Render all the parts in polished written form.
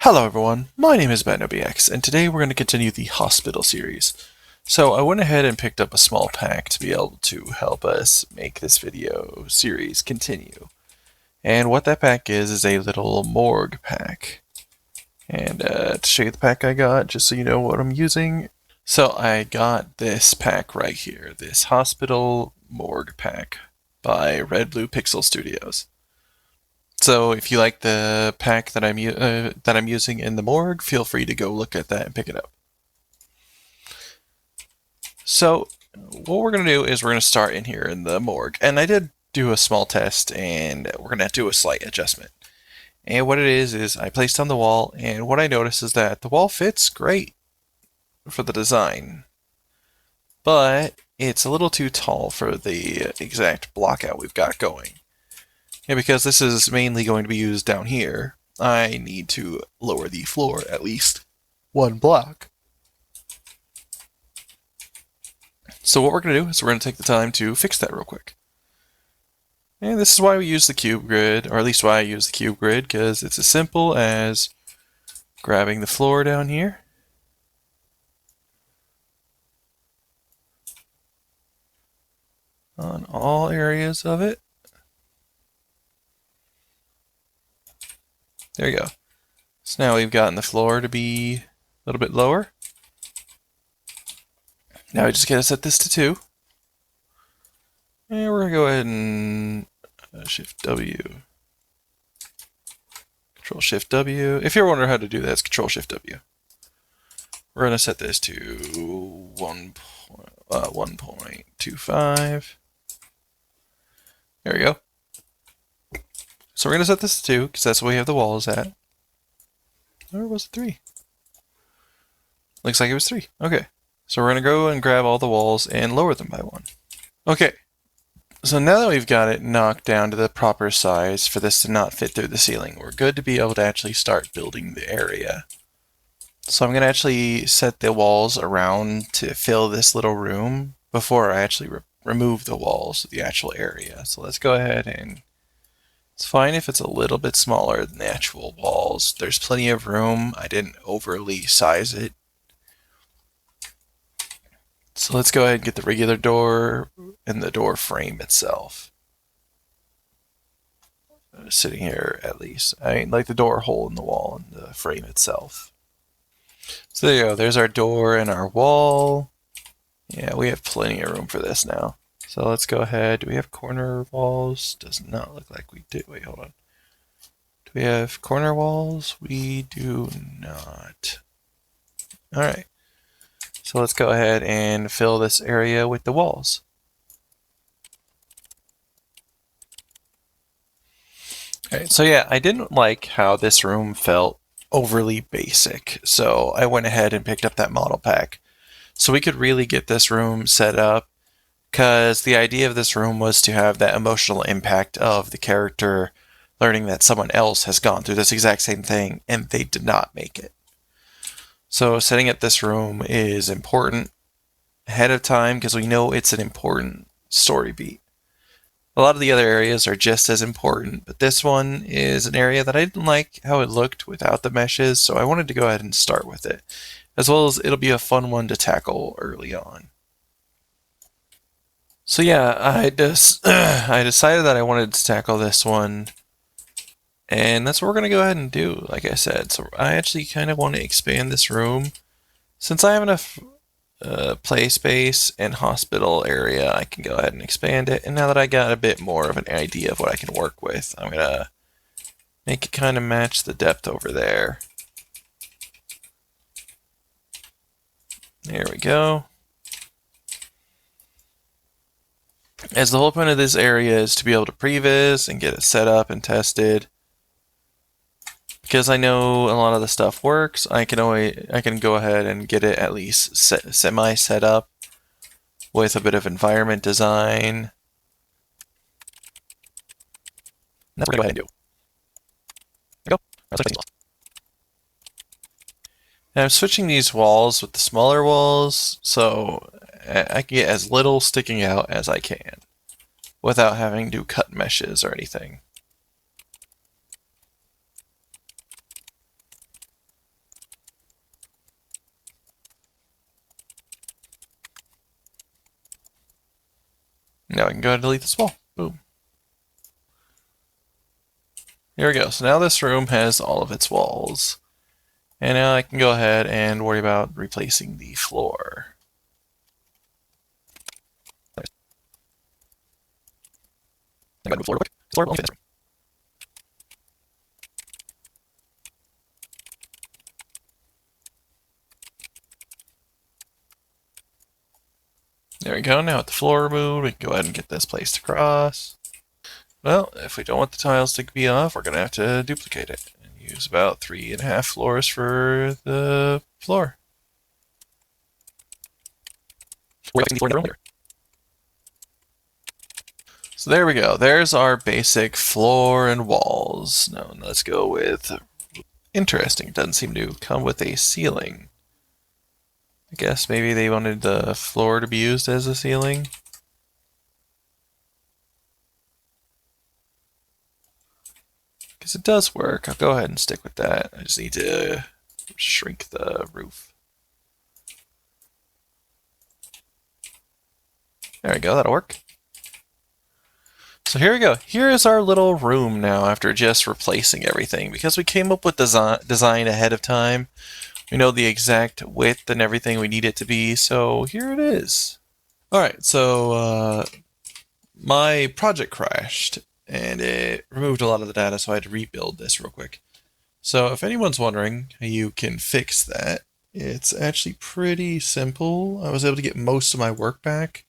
Hello everyone, my name is BatNoBX, and today we're going to continue the hospital series. So I went ahead and picked up a small pack to be able to help us make this video series continue. And what that pack is a little morgue pack. And to show you the pack I got, just so you know what I'm using. So I got this pack right here, this hospital morgue pack by Red Blue Pixel Studios. So if you like the pack that I'm using in the morgue, feel free to go look at that and pick it up. So what we're going to do is we're going to start in here in the morgue. And I did do a small test, and we're going to do a slight adjustment. And what it is I placed on the wall, and what I noticed is that the wall fits great for the design. But it's a little too tall for the exact block out we've got going. And because this is mainly going to be used down here, I need to lower the floor at least one block. So what we're going to do is we're going to take the time to fix that real quick. And this is why we use the cube grid, or at least why I use the cube grid, because it's as simple as grabbing the floor down here. On all areas of it. There you go. So now we've gotten the floor to be a little bit lower. Now we just gotta set this to 2. And we're gonna go ahead and Shift W. Control Shift W. If you're wondering how to do that, it's Control Shift W. We're gonna set this to 1.25. There we go. So we're going to set this to 2, because that's where we have the walls at. Or was it 3? Looks like it was 3. Okay. So we're going to go and grab all the walls and lower them by 1. Okay. So now that we've got it knocked down to the proper size for this to not fit through the ceiling, we're good to be able to actually start building the area. So I'm going to actually set the walls around to fill this little room before I actually remove the walls of the actual area. So let's go ahead and it's fine if it's a little bit smaller than the actual walls. There's plenty of room. I didn't overly size it. So let's go ahead and get the regular door and the door frame itself. Sitting here at least. I mean, like the door hole in the wall and the frame itself. So there you go. There's our door and our wall. Yeah, we have plenty of room for this now. So let's go ahead. Do we have corner walls? Does not look like we do. Wait, hold on. Do we have corner walls? We do not. Alright. So let's go ahead and fill this area with the walls. Alright, so yeah, I didn't like how this room felt overly basic. So I went ahead and picked up that model pack. So we could really get this room set up. Because the idea of this room was to have that emotional impact of the character learning that someone else has gone through this exact same thing and they did not make it. So setting up this room is important ahead of time because we know it's an important story beat. A lot of the other areas are just as important, but this one is an area that I didn't like how it looked without the meshes, so I wanted to go ahead and start with it. As well as it'll be a fun one to tackle early on. So yeah, I decided that I wanted to tackle this one, and that's what we're going to go ahead and do, like I said. So I actually kind of want to expand this room. Since I have enough play space and hospital area, I can go ahead and expand it. And now that I got a bit more of an idea of what I can work with, I'm going to make it kind of match the depth over there. There we go. As the whole point of this area is to be able to previs and get it set up and tested. Because I know a lot of the stuff works, I can go ahead and get it at least semi set up with a bit of environment design. And that's what we're going to go ahead and do. There we go. And I'm switching these walls with the smaller walls, so I can get as little sticking out as I can without having to cut meshes or anything. Now I can go ahead and delete this wall. Boom. Here we go. So now this room has all of its walls. And now I can go ahead and worry about replacing the floor. There we go. Now with the floor removed, we can go ahead and get this placed across. Well, if we don't want the tiles to be off, we're going to have to duplicate it and use about 3.5 floors for the floor. So there we go. There's our basic floor and walls. Now let's go with interesting. It doesn't seem to come with a ceiling. I guess maybe they wanted the floor to be used as a ceiling. Because it does work. I'll go ahead and stick with that. I just need to shrink the roof. There we go. That'll work. So here we go. Here is our little room now after just replacing everything. Because we came up with design ahead of time. We know the exact width and everything we need it to be, so here it is. Alright, so my project crashed, and it removed a lot of the data, so I had to rebuild this real quick. So if anyone's wondering how you can fix that, it's actually pretty simple. I was able to get most of my work back.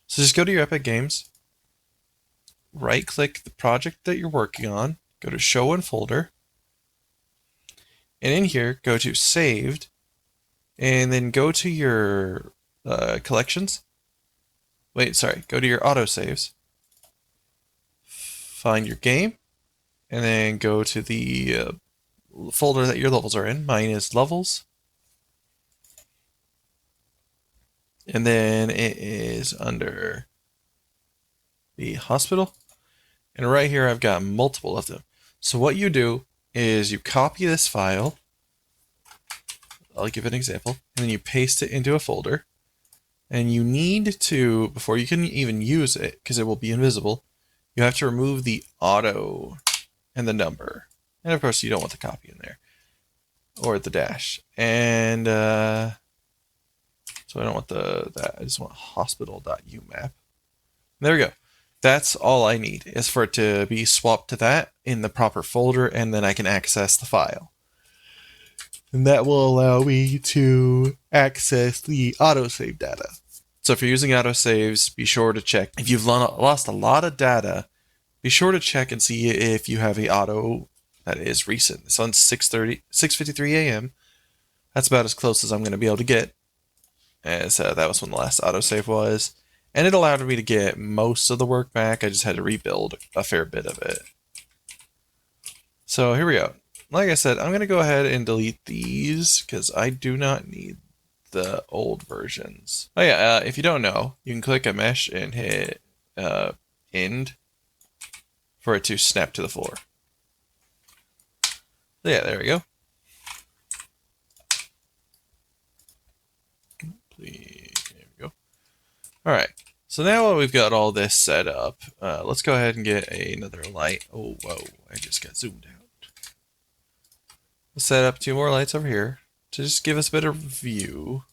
So just go to your Epic Games, right-click the project that you're working on, go to Show in Folder, and in here, go to Saved, and then go to your collections. Wait, sorry, go to your autosaves. Find your game, and then go to the folder that your levels are in. Mine is Levels. And then it is under the hospital. And right here, I've got multiple of them. So what you do is you copy this file. I'll give an example. And then you paste it into a folder. And you need to, before you can even use it, because it will be invisible, you have to remove the auto and the number. And of course, you don't want the copy in there. Or the dash. And so I don't want that. I just want hospital.umap. There we go. That's all I need, is for it to be swapped to that in the proper folder, and then I can access the file. And that will allow me to access the autosave data. So if you're using autosaves, be sure to check. If you've lost a lot of data, be sure to check and see if you have an auto that is recent. It's on 6:53 a.m. That's about as close as I'm going to be able to get, as that was when the last autosave was. And it allowed me to get most of the work back. I just had to rebuild a fair bit of it. So here we go. Like I said, I'm going to go ahead and delete these because I do not need the old versions. Oh yeah, if you don't know, you can click a mesh and hit end for it to snap to the floor. So yeah, there we go. Please, there we go. All right. So now we've got all this set up, let's go ahead and get another light. Oh, whoa, I just got zoomed out. Let's set up 2 more lights over here to just give us a better view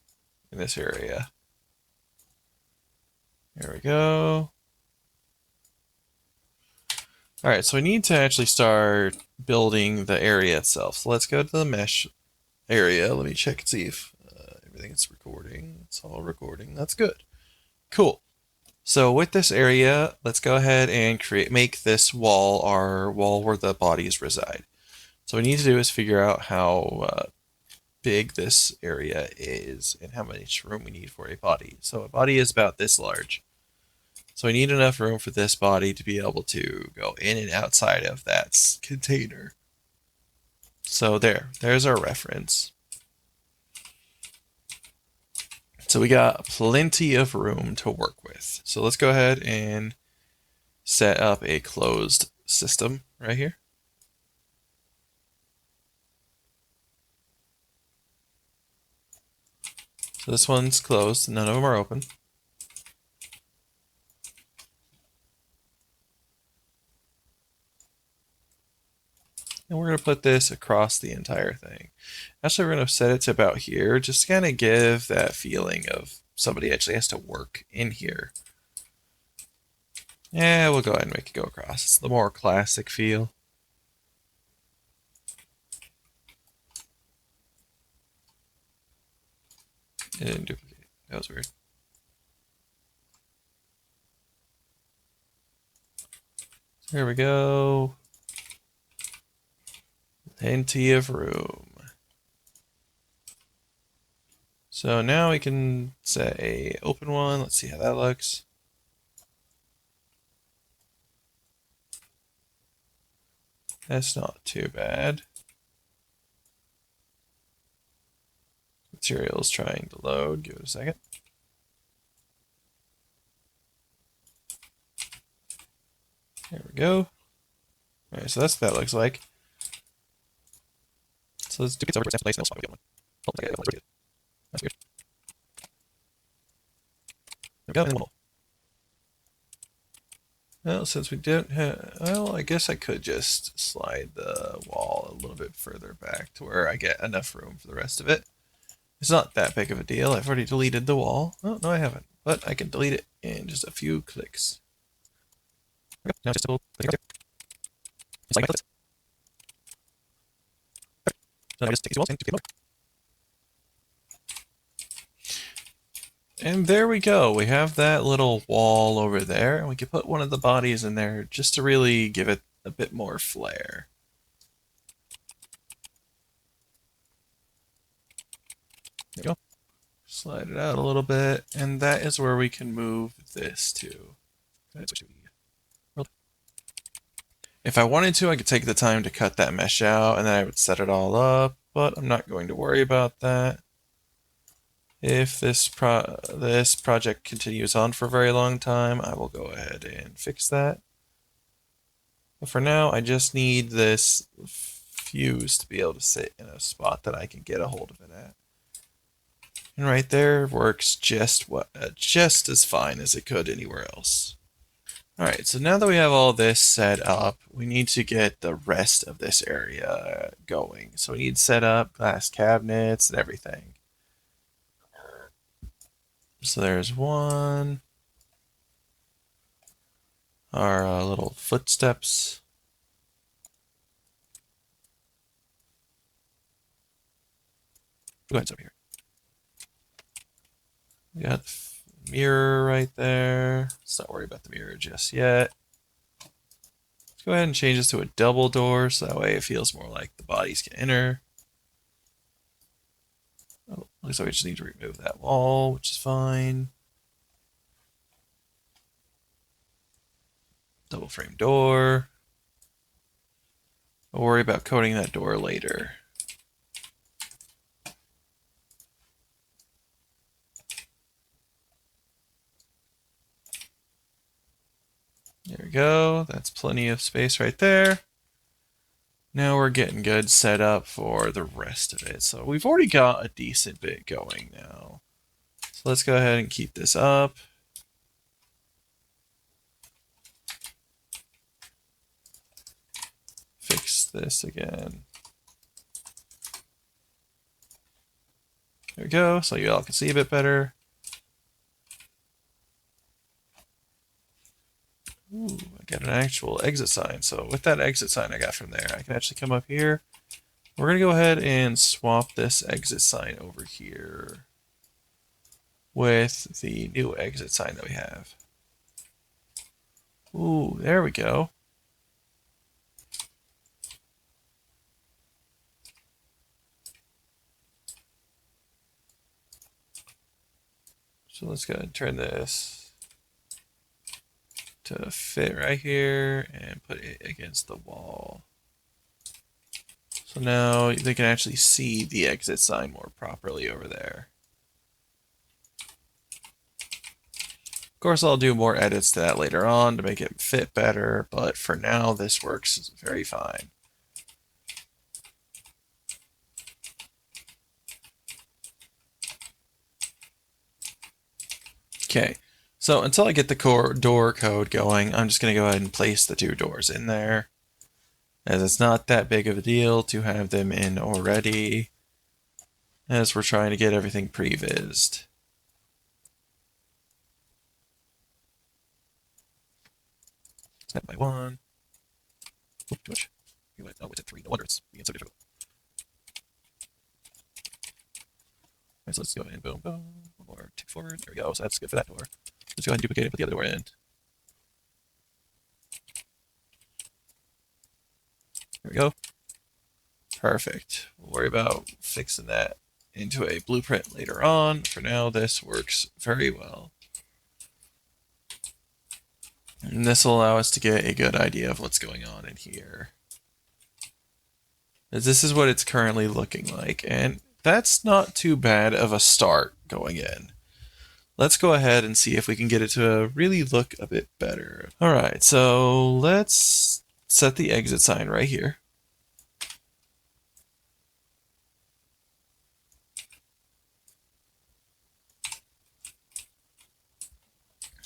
in this area. There we go. Alright, so we need to actually start building the area itself. So let's go to the mesh area. Let me check and see if everything's recording. It's all recording. That's good. Cool. So with this area, let's go ahead and make this wall our wall where the bodies reside. So what we need to do is figure out how big this area is and how much room we need for a body. So a body is about this large. So we need enough room for this body to be able to go in and outside of that container. So there's our reference. So we got plenty of room to work with. So let's go ahead and set up a closed system right here. So this one's closed, none of them are open. And we're going to put this across the entire thing. Actually, we're going to set it to about here, just to kind of give that feeling of somebody actually has to work in here. Yeah, we'll go ahead and make it go across. It's the more classic feel. It didn't duplicate. That was weird. There we go. Plenty of room. So now we can set a open one. Let's see how that looks. That's not too bad. Material's trying to load. Give it a second. There we go. Alright, so that's what that looks like. So let's do it over to place and we'll swap again one. Oh, okay, that's weird. There we go, and then one more. Well, since we didn't have, well, I guess I could just slide the wall a little bit further back to where I get enough room for the rest of it. It's not that big of a deal. I've already deleted the wall. Oh, no, I haven't. But I can delete it in just a few clicks. Okay, now just a little click right there. Just like my clicks. Okay. So now I just take these walls and duplicate them. And there we go. We have that little wall over there, and we can put one of the bodies in there just to really give it a bit more flair. There you go. Slide it out a little bit, and that is where we can move this to. If I wanted to, I could take the time to cut that mesh out, and then I would set it all up, but I'm not going to worry about that. If this project continues on for a very long time, I will go ahead and fix that. But for now, I just need this fuse to be able to sit in a spot that I can get a hold of it at. And right there works just as fine as it could anywhere else. Alright, so now that we have all this set up, we need to get the rest of this area going. So we need to set up glass cabinets and everything. So there's one. Our little footsteps. Go ahead, over here. We got the mirror right there. Let's not worry about the mirror just yet. Let's go ahead and change this to a double door so that way it feels more like the bodies can enter. Oh, looks like we just need to remove that wall, which is fine. Double frame door. I'll worry about coating that door later. There we go. That's plenty of space right there. Now we're getting good set up for the rest of it. So we've already got a decent bit going now. So let's go ahead and keep this up. Fix this again. There we go. So you all can see a bit better. Ooh, I got an actual exit sign. So with that exit sign I got from there, I can actually come up here. We're going to go ahead and swap this exit sign over here with the new exit sign that we have. Ooh, there we go. So let's go ahead and turn this to fit right here and put it against the wall. So now they can actually see the exit sign more properly over there. Of course, I'll do more edits to that later on to make it fit better, but for now, this works very fine. Okay, so until I get the core door code going, I'm just going to go ahead and place the two doors in there. as it's not that big of a deal to have them in already, as we're trying to get everything prevised. Snap by one. Oop, too much. Oh, it's at 3. No wonder it's being so difficult. Alright, so let's go ahead and boom, boom. One more tick forward. There we go. So that's good for that door. Let's go ahead and duplicate it and put the other door in. There we go. Perfect. We'll worry about fixing that into a blueprint later on. For now, this works very well. And this will allow us to get a good idea of what's going on in here. This is what it's currently looking like, and that's not too bad of a start going in. Let's go ahead and see if we can get it to really look a bit better. Alright, so let's set the exit sign right here.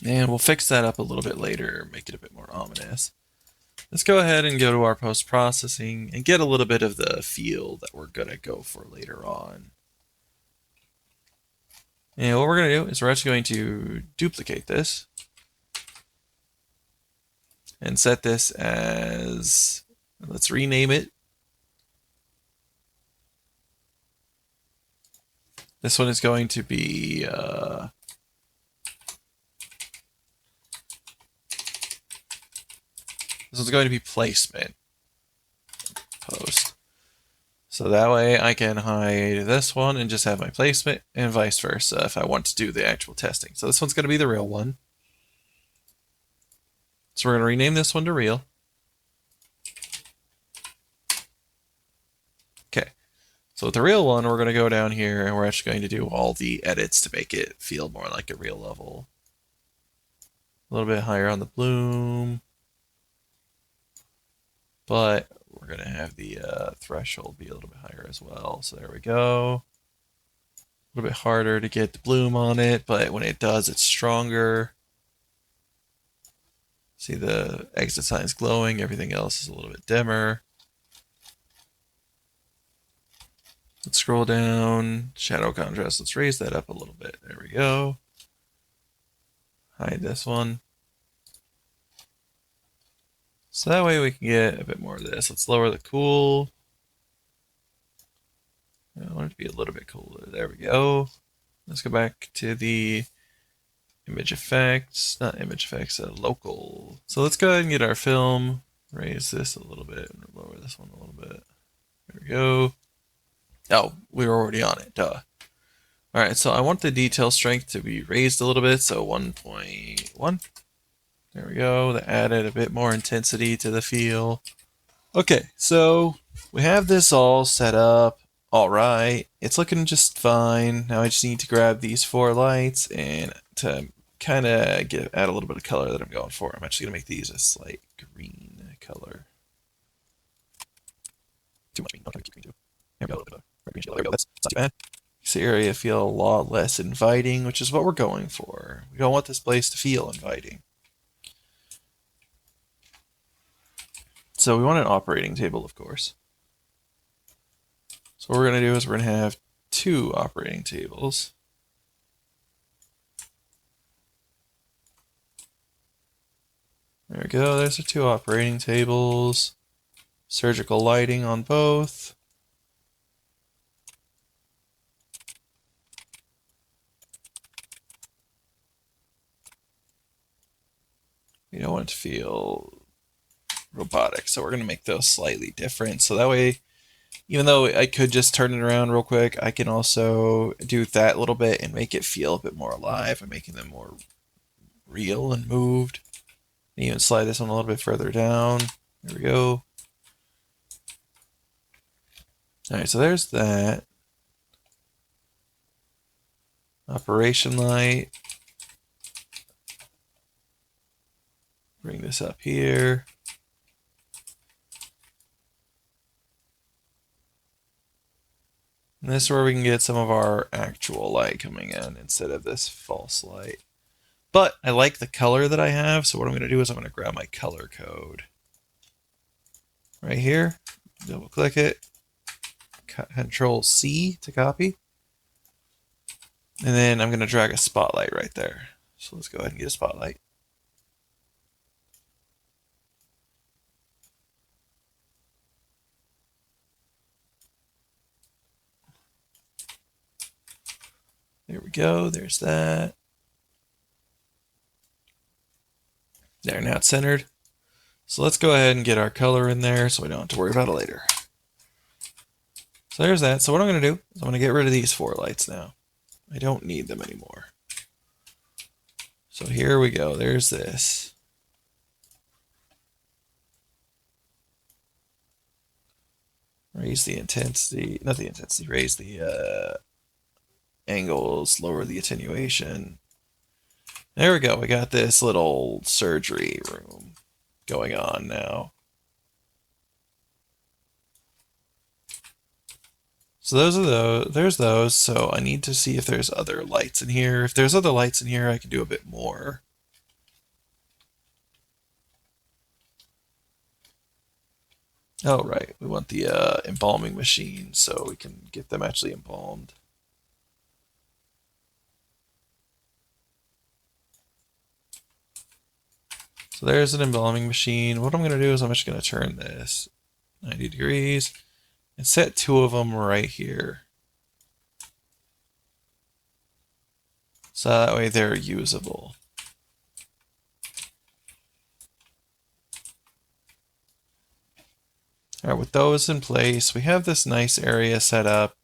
And we'll fix that up a little bit later, make it a bit more ominous. Let's go ahead and go to our post-processing and get a little bit of the feel that we're going to go for later on. And what we're going to do is we're actually going to duplicate this and set this as, let's rename it. This one is going to be this is going to be placement post. So that way I can hide this one and just have my placement, and vice versa if I want to do the actual testing. So this one's going to be the real one. So we're going to rename this one to real. Okay. So with the real one, we're going to go down here and we're actually going to do all the edits to make it feel more like a real level. A little bit higher on the bloom. But we're going to have the threshold be a little bit higher as well. So there we go. A little bit harder to get the bloom on it, but when it does, it's stronger. See, the exit sign is glowing. Everything else is a little bit dimmer. Let's scroll down. Shadow contrast. Let's raise that up a little bit. There we go. Hide this one. So that way we can get a bit more of this. Let's lower the cool. I want it to be a little bit cooler. There we go. Let's go back to the image effects, not image effects, local. So let's go ahead and get our film, raise this a little bit, and lower this one a little bit. There we go. Oh, we were already on it, duh. Alright, so I want the detail strength to be raised a little bit, so 1.1. There we go. That added a bit more intensity to the feel. Okay, so we have this all set up. Alright, it's looking just fine. Now I just need to grab these 4 lights and to kind of add a little bit of color that I'm going for. I'm actually going to make these a slight green color. Too much green. Don't keep green too. There we go. A little bit of red, green, yellow. There we go. That's not too bad. Makes the area feel a lot less inviting, which is what we're going for. We don't want this place to feel inviting. So we want an operating table, of course. So what we're going to do is we're going to have 2 operating tables. There we go. There's the 2 operating tables. Surgical lighting on both. We don't want it to feel robotic, so we're going to make those slightly different. So that way, even though I could just turn it around real quick, I can also do that a little bit and make it feel a bit more alive and making them more real and moved. And even slide this one a little bit further down. There we go. Alright, so there's that. Operation light. Bring this up here. And this is where we can get some of our actual light coming in instead of this false light. But I like the color that I have, so what I'm going to do is I'm going to grab my color code. right here. Double click it. Control C to copy. And then I'm going to drag a spotlight right there. So let's go ahead and get a spotlight. There we go. There's that. There, now it's centered. So let's go ahead and get our color in there so we don't have to worry about it later. So there's that. So what I'm going to do is I'm going to get rid of these 4 lights now. I don't need them anymore. So here we go. There's this. Raise the intensity, not the intensity, raise the angles, lower the attenuation. There we go. We got this little surgery room going on now. So there's those. So I need to see if there's other lights in here. If there's other lights in here, I can do a bit more. Oh, right. We want the embalming machine so we can get them actually embalmed. So there's an embalming machine. What I'm going to do is I'm just going to turn this 90 degrees and set 2 of them right here. So that way they're usable. All right, with those in place, we have this nice area set up.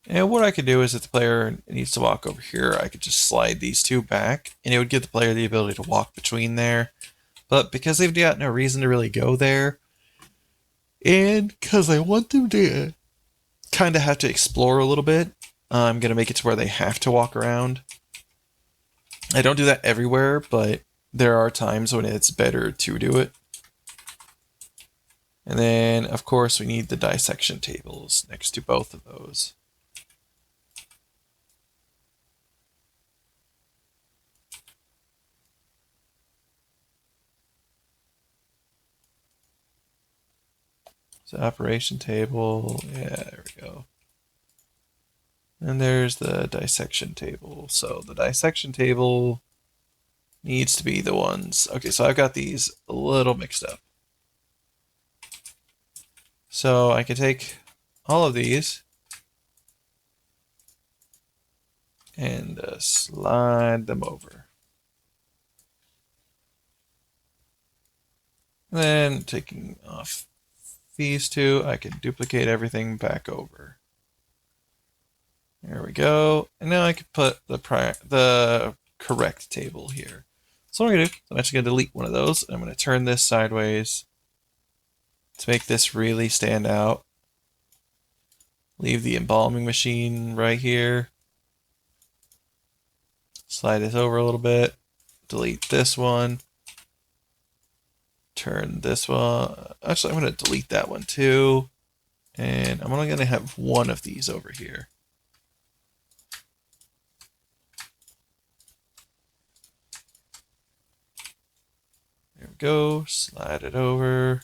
And what I could do is if the player needs to walk over here, I could just slide these 2 back, and it would give the player the ability to walk between there. But because they've got no reason to really go there, and because I want them to kind of have to explore a little bit, I'm going to make it to where they have to walk around. I don't do that everywhere, but there are times when it's better to do it. And then, of course, we need the dissection tables next to both of those. So operation table, yeah, there we go. And there's the dissection table. So the dissection table needs to be the ones. Okay, so I've got these a little mixed up. So I can take all of these and slide them over. And then taking off these 2, I can duplicate everything back over. There we go. And now I can put the correct table here. So what I'm going to do, I'm actually going to delete one of those. I'm going to turn this sideways to make this really stand out. Leave the embalming machine right here. Slide this over a little bit. Delete this one. Turn this one. Actually, I'm going to delete that one too. And I'm only going to have one of these over here. There we go. Slide it over.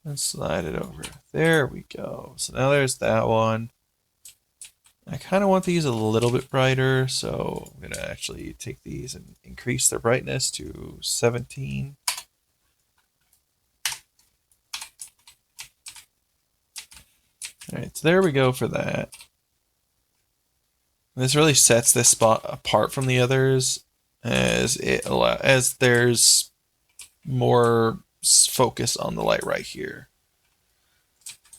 And slide it over. There we go. So now there's that one. I kind of want these a little bit brighter, so I'm going to actually take these and increase their brightness to 17. All right, so there we go for that. And this really sets this spot apart from the others as there's more focus on the light right here.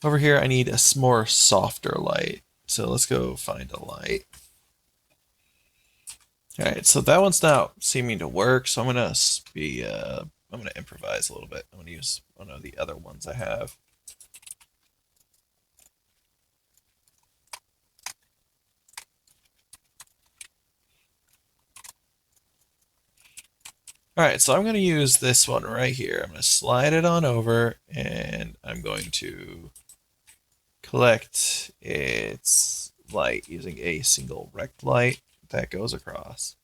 Over here, I need a more softer light. So let's go find a light. All right, so that one's not seeming to work. So I'm gonna improvise a little bit. I'm gonna use one of the other ones I have. All right, so I'm going to use this one right here. I'm going to slide it on over, and I'm going to collect its light using a single rect light that goes across.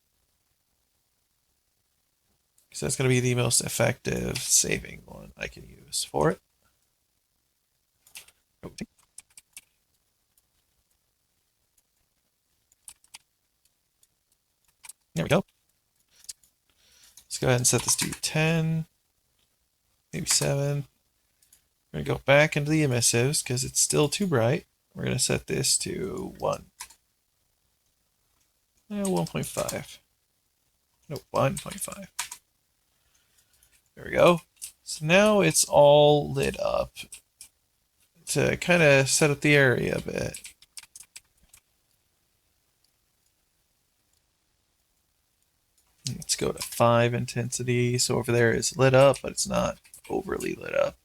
because that's going to be the most effective saving one I can use for it. Okay. There we go. Let's go ahead and set this to 10, maybe 7. We're going to go back into the emissives because it's still too bright. We're going to set this to 1. 1.5. No, 1.5. There we go. So now it's all lit up to kind of set up the area a bit. Let's go to 5 intensity. So over there is lit up, but it's not overly lit up.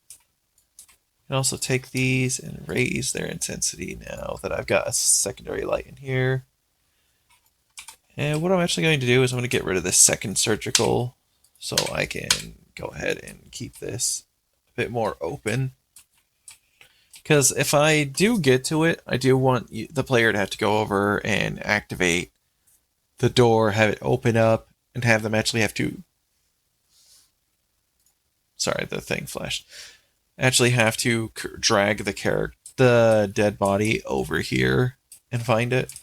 You can also take these and raise their intensity now that I've got a secondary light in here. And what I'm actually going to do is I'm going to get rid of this second surgical so I can go ahead and keep this a bit more open. Because if I do get to it, I do want the player to have to go over and activate the door, have it open up, and have them actually have to... Sorry, the thing flashed. Actually have to drag the dead body over here and find it.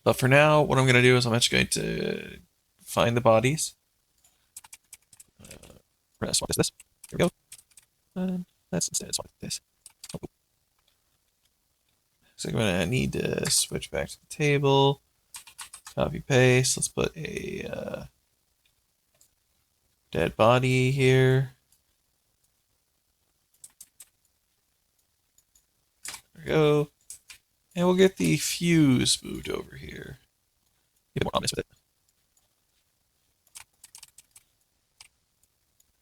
But for now, what I'm going to do is I'm actually going to find the bodies. We're going to swap this. Here we go. And let's instead swap this. Oh. So I'm going to need to switch back to the table. Copy paste. Let's put a dead body here. There we go. And we'll get the fuse moved over here. Get more ominous with it.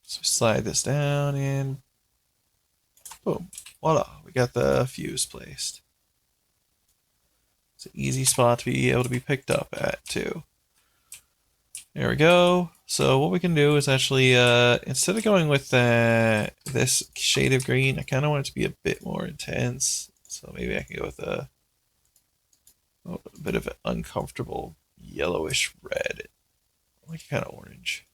So we slide this down and boom. Voila. We got the fuse placed. It's an easy spot to be able to be picked up at too. There we go. So what we can do is actually, instead of going with this shade of green, I kind of want it to be a bit more intense. So maybe I can go with a bit of an uncomfortable yellowish red, like kind of orange.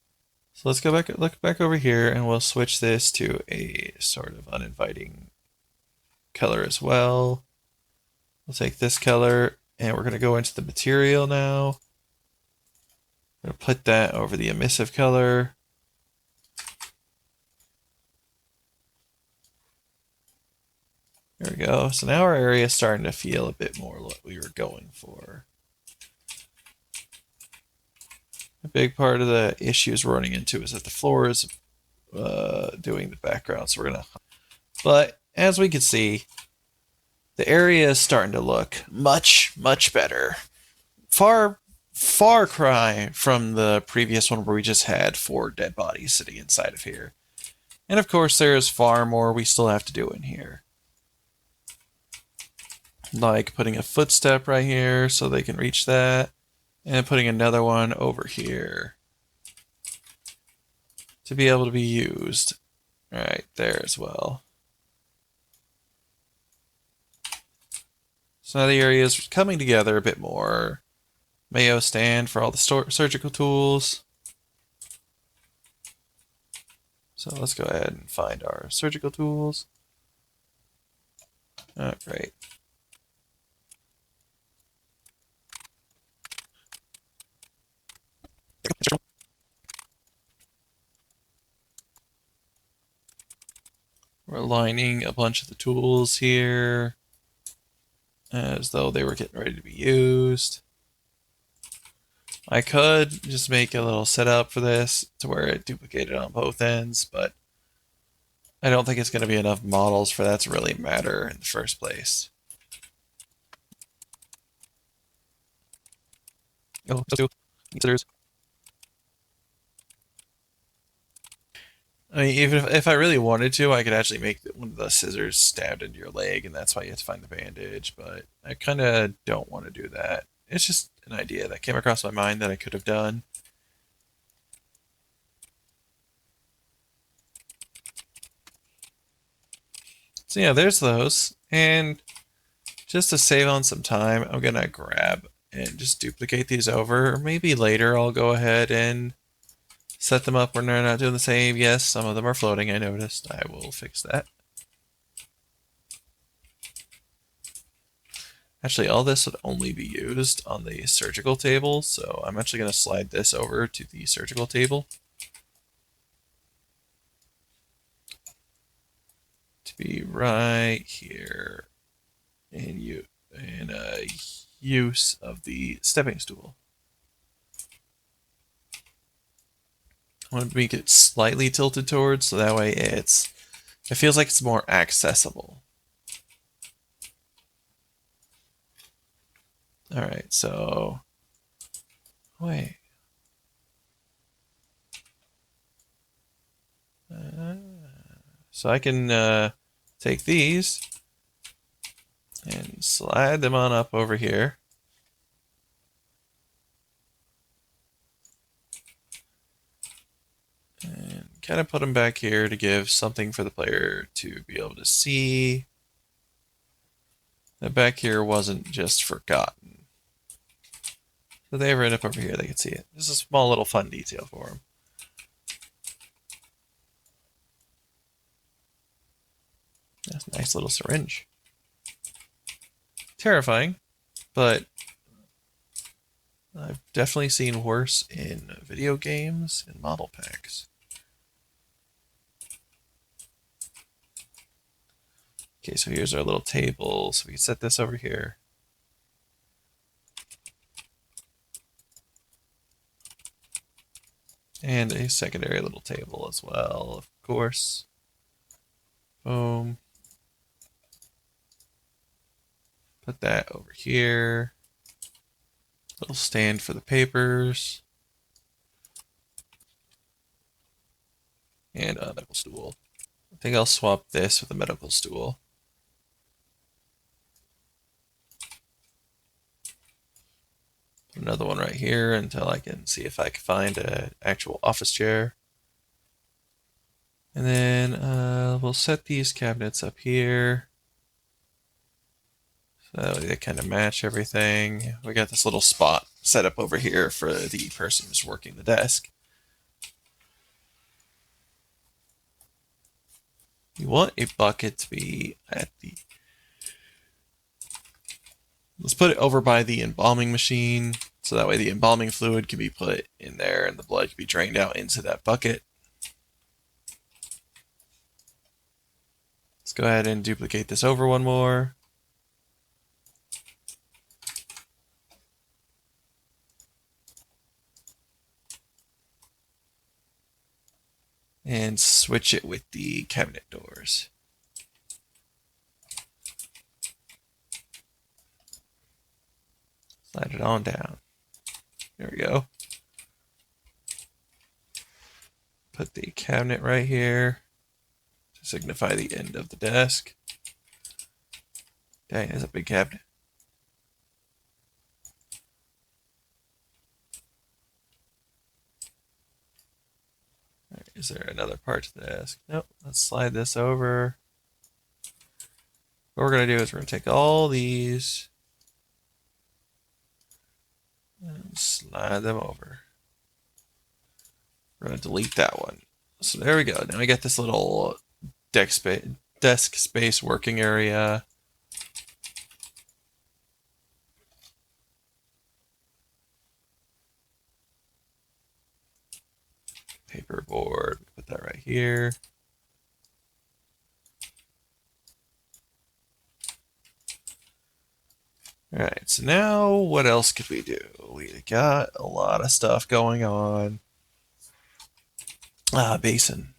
So let's go back, look back over here, and we'll switch this to a sort of uninviting color as well. We'll take this color, and we're going to go into the material now. I'm going to put that over the emissive color. There we go. So now our area is starting to feel a bit more what we were going for. A big part of the issues we're running into is that the floor is doing the background. So we're going to... But as we can see, the area is starting to look much, much better. Far cry from the previous one where we just had 4 dead bodies sitting inside of here. And of course, there's far more we still have to do in here. Like putting a footstep right here so they can reach that, and putting another one over here to be able to be used right there as well. So now the area is coming together a bit more. Mayo stand for all the surgical tools. So let's go ahead and find our surgical tools. Oh, great. We're aligning a bunch of the tools here as though they were getting ready to be used. I could just make a little setup for this to where it duplicated on both ends, but I don't think it's going to be enough models for that to really matter in the first place. Oh, so scissors. I mean, even if I really wanted to, I could actually make one of the scissors stabbed into your leg, and that's why you have to find the bandage, but I kind of don't want to do that. It's just an idea that came across my mind that I could have done. So yeah, there's those. And just to save on some time, I'm going to grab and just duplicate these over. Or maybe later I'll go ahead and set them up when they're not doing the same. Yes, some of them are floating, I noticed. I will fix that. Actually, all this would only be used on the surgical table, so I'm actually going to slide this over to the surgical table to be right here in use of the stepping stool. I want to make it slightly tilted towards, so that way it feels like it's more accessible. All right, so wait. So I can take these and slide them on up over here. And kind of put them back here to give something for the player to be able to see. That back here wasn't just forgotten. So they ever end up over here, they can see it. This is a small little fun detail for them. That's a nice little syringe. Terrifying, but I've definitely seen worse in video games and model packs. Okay, so here's our little table. So we can set this over here. And a secondary little table as well, of course. Boom. Put that over here. Little stand for the papers. And a medical stool. I think I'll swap this with a medical stool. Put another one right here until I can see if I can find an actual office chair. And then we'll set these cabinets up here. So they kind of match everything. We got this little spot set up over here for the person who's working the desk. You want a bucket to be at the... Let's put it over by the embalming machine, so that way the embalming fluid can be put in there and the blood can be drained out into that bucket. Let's go ahead and duplicate this over one more. And switch it with the cabinet doors. Slide it on down. There we go. Put the cabinet right here to signify the end of the desk. Dang, that's a big cabinet. All right, is there another part to the desk? Nope. Let's slide this over. What we're going to do is we're going to take all these and slide them over. We're going to delete that one. So there we go. Now we got this little desk space working area. Paperboard, put that right here. All right, so now what else could we do? We got a lot of stuff going on. Basin.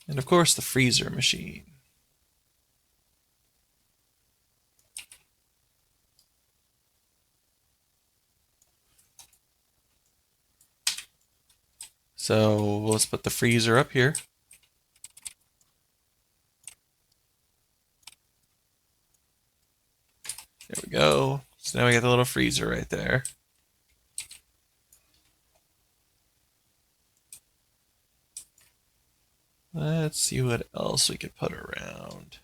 And of course the freezer machine. So let's put the freezer up here. There we go. So now we got the little freezer right there. Let's see what else we could put around.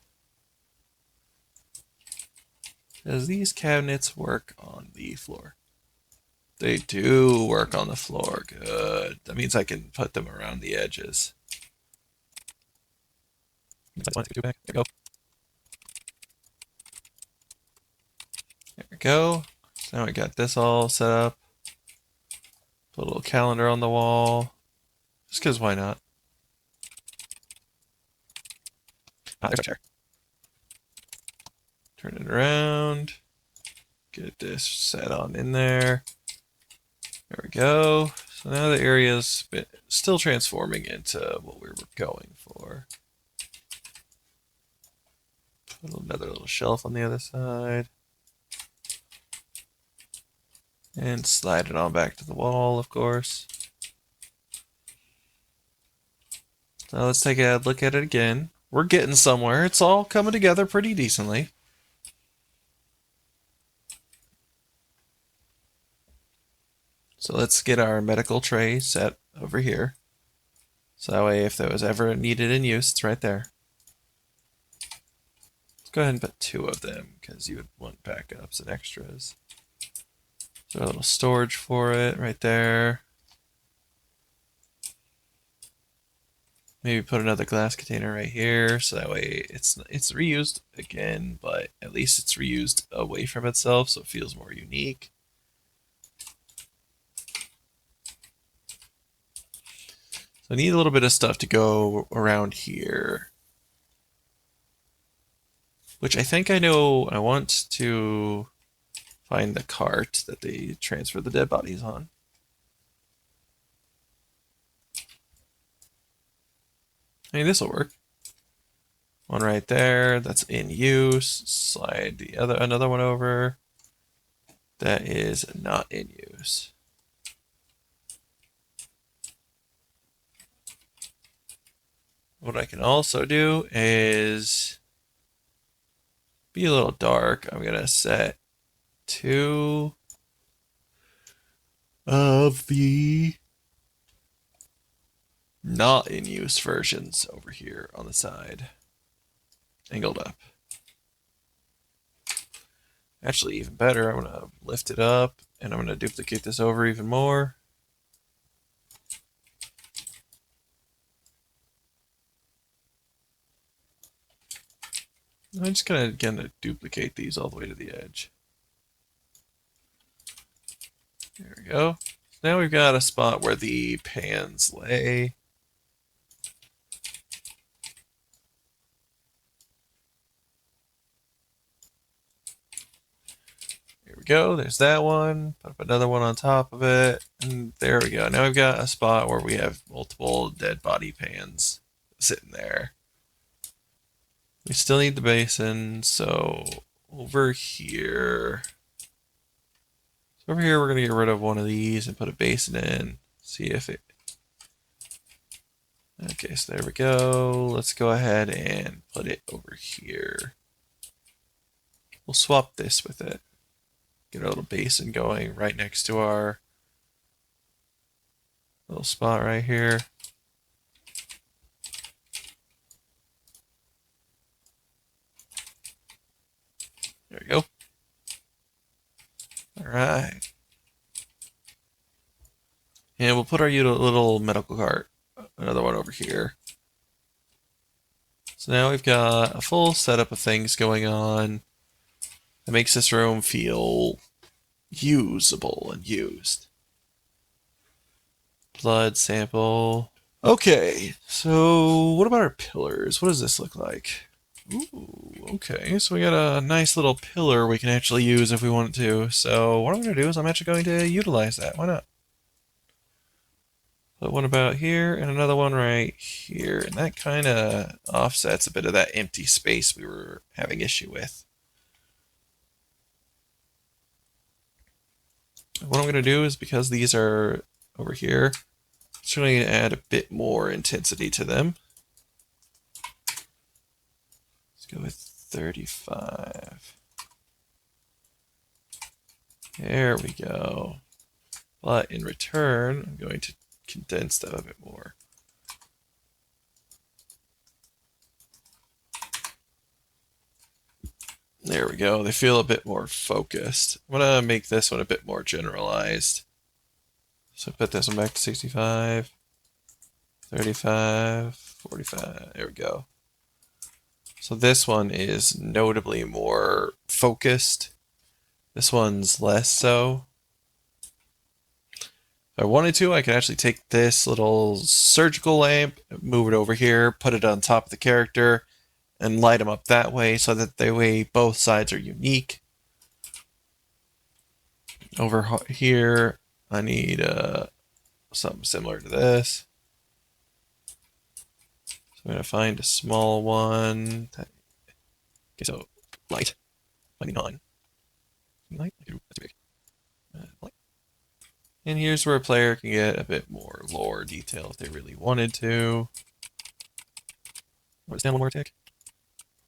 Does these cabinets work on the floor? They do work on the floor. Good. That means I can put them around the edges. There we go. There we go. So now we got this all set up. Put a little calendar on the wall. Just because why not? Ah, there's a chair. Turn it around. Get this set on in there. There we go. So now the area's still transforming into what we were going for. Put another little shelf on the other side. And slide it on back to the wall, of course. Now let's take a look at it again. We're getting somewhere. It's all coming together pretty decently. So let's get our medical tray set over here. So that way if that was ever needed in use, it's right there. Let's go ahead and put 2 of them because you would want backups and extras. So a little storage for it right there. Maybe put another glass container right here, so that way it's reused again, but at least it's reused away from itself, so it feels more unique. So I need a little bit of stuff to go around here, which I think I know. I want to find the cart that they transfer the dead bodies on. I mean, this will work. One right there, that's in use. Slide the another one over. That is not in use. What I can also do is be a little dark. I'm gonna set 2 of the not in use versions over here on the side, angled up. Actually, even better, I'm gonna lift it up and I'm gonna duplicate this over even more. I'm just gonna duplicate these all the way to the edge. There we go. Now we've got a spot where the pans lay. Here we go. There's that one. Put up another one on top of it. And there we go. Now we've got a spot where we have multiple dead body pans sitting there. We still need the basin, so over here. So over here, we're going to get rid of one of these and put a basin in. See if it... Okay, so there we go. Let's go ahead and put it over here. We'll swap this with it. Get a little basin going right next to our little spot right here. There we go. All right. And we'll put our little medical cart, another one over here. So now we've got a full setup of things going on that makes this room feel usable and used. Blood sample. Okay, so what about our pillars? What does this look like? Ooh, okay, so we got a nice little pillar we can actually use if we want to. So what I'm going to do is I'm actually going to utilize that. Why not? Put one about here and another one right here. And that kind of offsets a bit of that empty space we were having issue with. What I'm going to do is, because these are over here, I'm just going to add a bit more intensity to them. Let's go with 35. There we go. But in return, I'm going to condense that a bit more. There we go. They feel a bit more focused. I'm going to make this one a bit more generalized. So put this one back to 65, 35, 45. There we go. So this one is notably more focused. This one's less so. If I wanted to, I could actually take this little surgical lamp, move it over here, put it on top of the character, and light them up that way so that the way both sides are unique. Over here, I need something similar to this. So I'm going to find a small one. Okay, so light, 99. Light? That's too big. Light. And here's where a player can get a bit more lore detail if they really wanted to. What's down one more tick?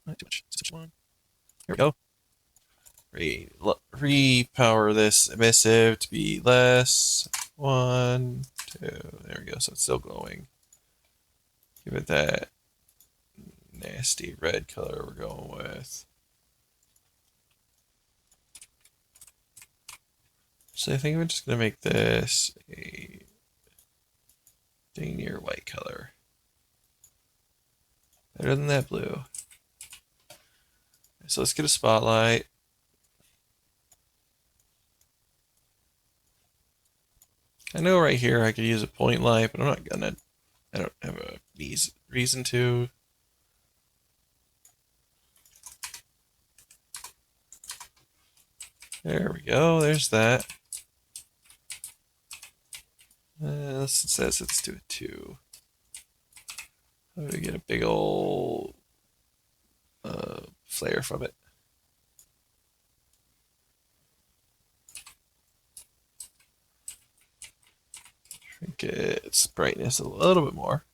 Not too much. Switch one. Here we go. Repower this emissive to be less. 1, 2. There we go. So it's still glowing. Give it that nasty red color we're going with. So I think we're just going to make this a near white color. Better than that blue. So let's get a spotlight. I know right here I could use a point light, but I'm not gonna. I don't have a reason to. There we go. There's that. Let's do a 2. How do we get a big old flare from it? Shrink its brightness a little bit more.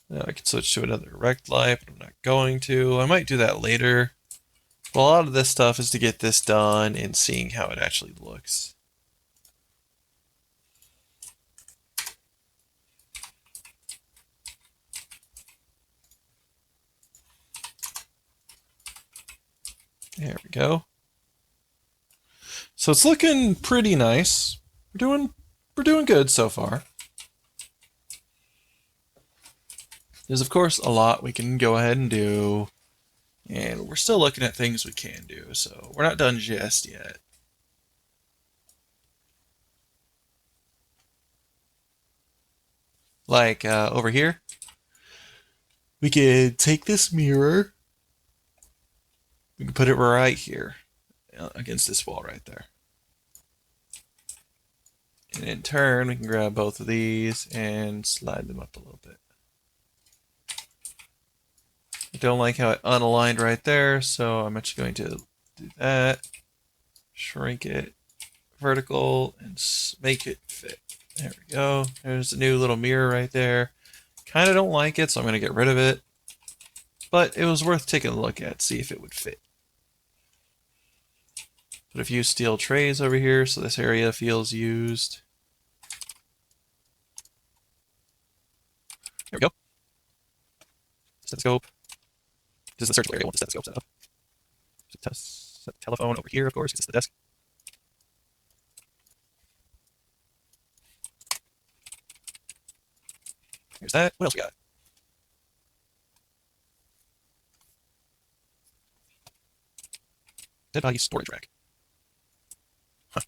Now I can switch to another direct light, but I'm not going to. I might do that later. Well, a lot of this stuff is to get this done and seeing how it actually looks. There we go. So it's looking pretty nice. We're doing good so far. There's of course a lot we can go ahead and do, and we're still looking at things we can do, so we're not done just yet. Like over here, we could take this mirror, we can put it right here against this wall right there. And in turn, we can grab both of these and slide them up a little bit. I don't like how it unaligned right there, so I'm actually going to do that. Shrink it vertical and make it fit. There we go. There's a new little mirror right there. Kind of don't like it, so I'm going to get rid of it. But it was worth taking a look at, see if it would fit. Put a few steel trays over here so this area feels used. There we go. Stethoscope. This is the surgical area. I want the stethoscope set up. Set the telephone over here, of course, because it's the desk. Here's that. What else we got? Dead body storage rack. Huh.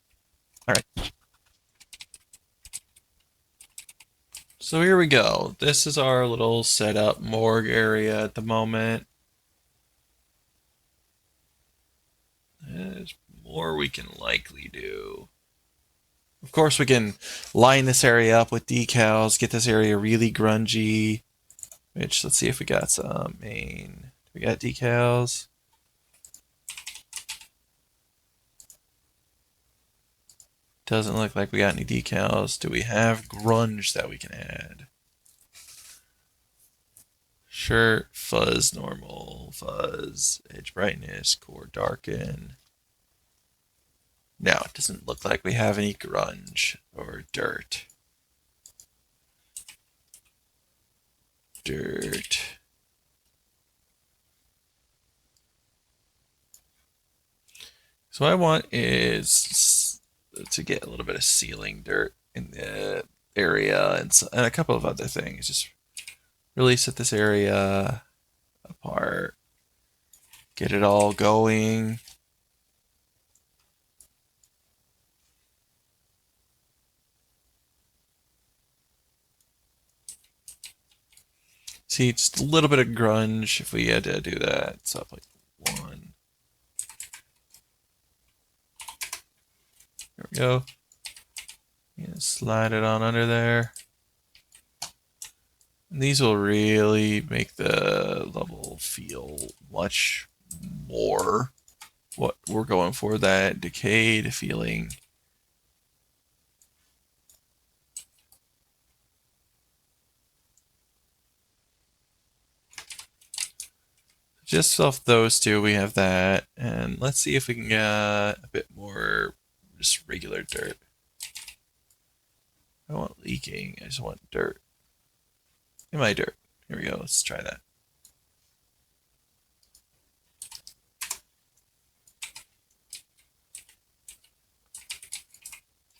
Alright. So here we go. This is our little setup morgue area at the moment. There's more we can likely do. Of course, we can line this area up with decals, get this area really grungy. Which, let's see if we got some main. We got decals. Doesn't look like we got any decals. Do we have grunge that we can add? Shirt, fuzz, normal, fuzz, edge brightness, core darken. No, it doesn't look like we have any grunge or dirt. dirt. So what I want is to get a little bit of ceiling dirt in the area and a couple of other things. Just really set this area apart. Get it all going. See, just a little bit of grunge if we had to do that. So like 1. There we go. Yeah, slide it on under there. And these will really make the level feel much more what we're going for, that decayed feeling. Just off those two, we have that. And let's see if we can get a bit more just regular dirt. I don't want leaking, I just want dirt. In my dirt. Here we go, let's try that.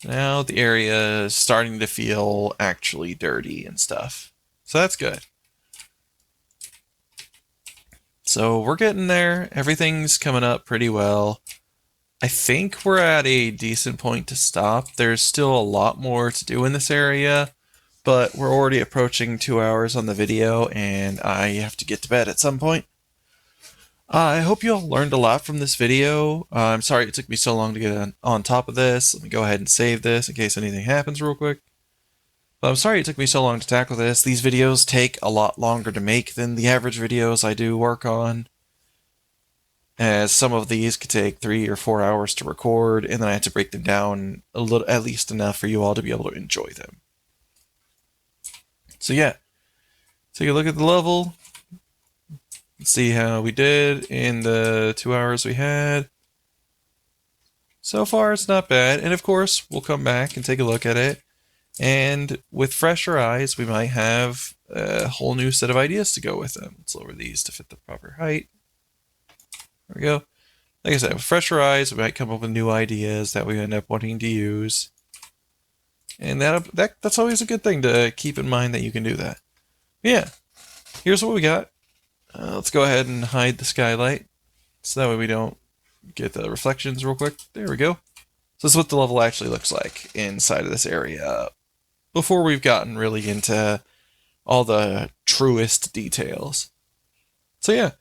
Now the area is starting to feel actually dirty and stuff. So that's good. So we're getting there. Everything's coming up pretty well. I think we're at a decent point to stop. There's still a lot more to do in this area, but we're already approaching 2 hours on the video, and I have to get to bed at some point. I hope you all learned a lot from this video. I'm sorry it took me so long to get on top of this. Let me go ahead and save this in case anything happens real quick. But I'm sorry it took me so long to tackle this. These videos take a lot longer to make than the average videos I do work on, as some of these could take 3 or 4 hours to record, and then I have to break them down a little, at least enough for you all to be able to enjoy them. So yeah, take a look at the level. Let's see how we did in the 2 hours we had. So far, it's not bad. And of course, we'll come back and take a look at it. And with fresher eyes, we might have a whole new set of ideas to go with them. Let's lower these to fit the proper height. There we go. Like I said, with fresher eyes, we might come up with new ideas that we end up wanting to use. And that's always a good thing to keep in mind, that you can do that. Yeah, here's what we got. Let's go ahead and hide the skylight, so that way we don't get the reflections real quick. There we go. So this is what the level actually looks like inside of this area, before we've gotten really into all the truest details. So yeah,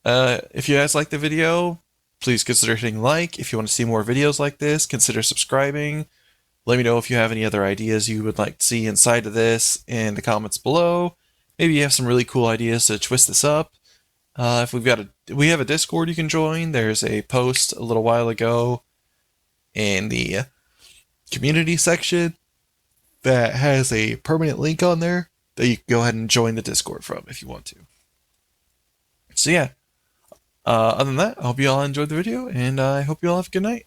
if you guys like the video, please consider hitting like. If you want to see more videos like this, consider subscribing. Let me know if you have any other ideas you would like to see inside of this in the comments below. Maybe you have some really cool ideas to twist this up. If we have a Discord you can join. There's a post a little while ago in the community section that has a permanent link on there that you can go ahead and join the Discord from if you want to. So yeah, other than that, I hope you all enjoyed the video, and I hope you all have a good night.